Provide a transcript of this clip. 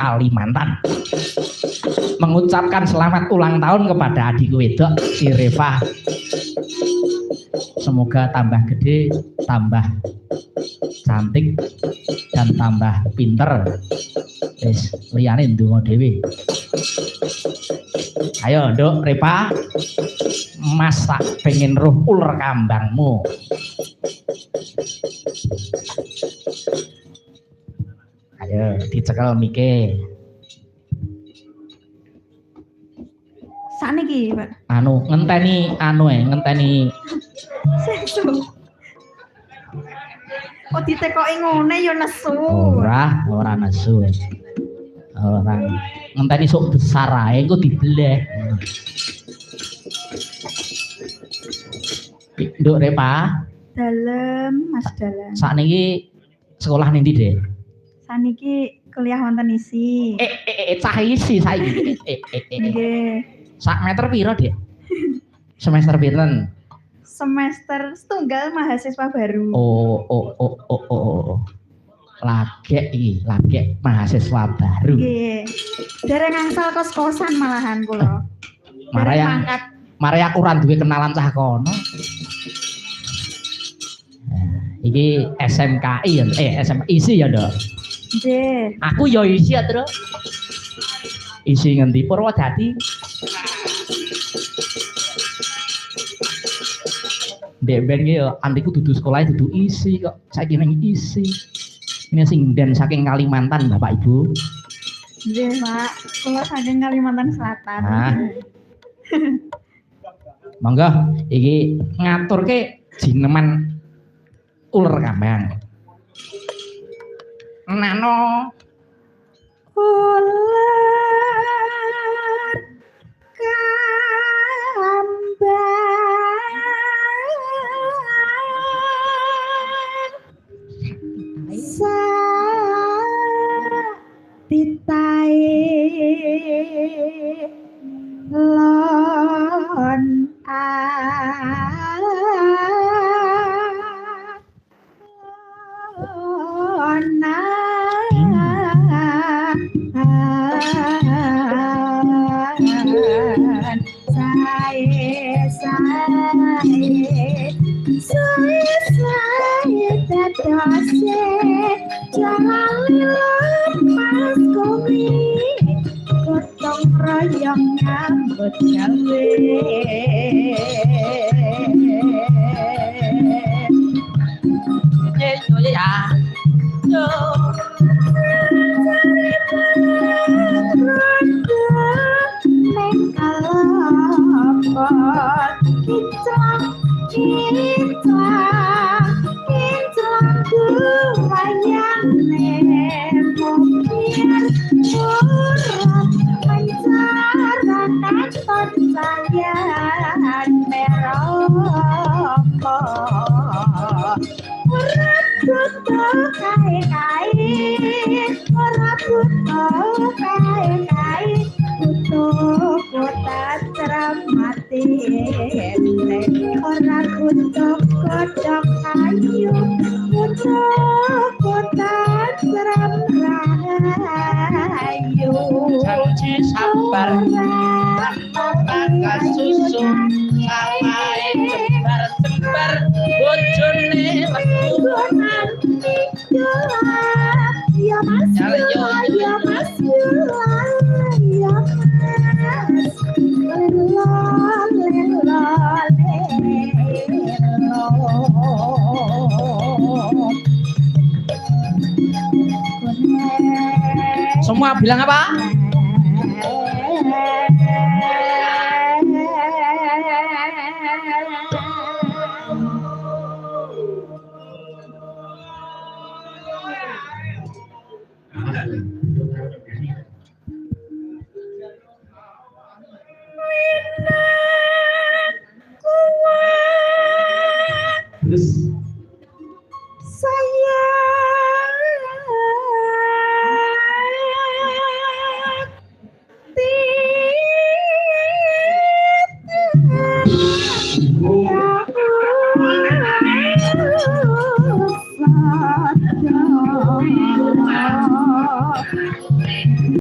Kalimantan. Mengucapkan selamat ulang tahun kepada adikku wedok si Reva. Semoga tambah gede, tambah cantik dan tambah pinter. Wis liyane ndonga dhewe. Ayo, Nduk Reva. Mas tak pengen roh ular kambangmu. Ayo dicekel mike. Sakniki, Pak. Anu ngenteni ngenteni. Sesu. Kok ditekoki ngene ya nesu. Ora nesu. Ora. Ngenteni sok besar ae engko dibleh. Nduk Reva. Dalem, Mas Dalem. Sakniki sekolah ning ndi, Dek? Saniki kuliah wonten isi. Cah isi saiki. Nggih. Sak meter piro, Dek? Semester pinten? Semester setunggal mahasiswa baru. Oh. Lagek mahasiswa baru. Nggih. Dereng angsal kos-kosan malahan kula. Mare aku ora duwe kenalan cah kono. Iki SMKI ya, SMA isi ya, Nduk. Nggih. Aku ya isi ya, Tru. Isi ngendi Purwodadi? Ndek ben ki ya antiku dudu sekolah dudu isi kok. Saiki ning isi. Ini sing den saking Kalimantan, Bapak Ibu. Nggih, Pak. Kula saking Kalimantan Selatan. Nah. Monggo iki ngaturke jineman ular kambang. Nano ular kambang ditai lon jangan lihat mas komi gotong royong nyambut gawe ora kutuk kodok ayu kutuk kotak seram rahayu janji sabar tangga susu sampai jembar-jembar bojone lebu nanti ya mas ya mas semua bilang apa?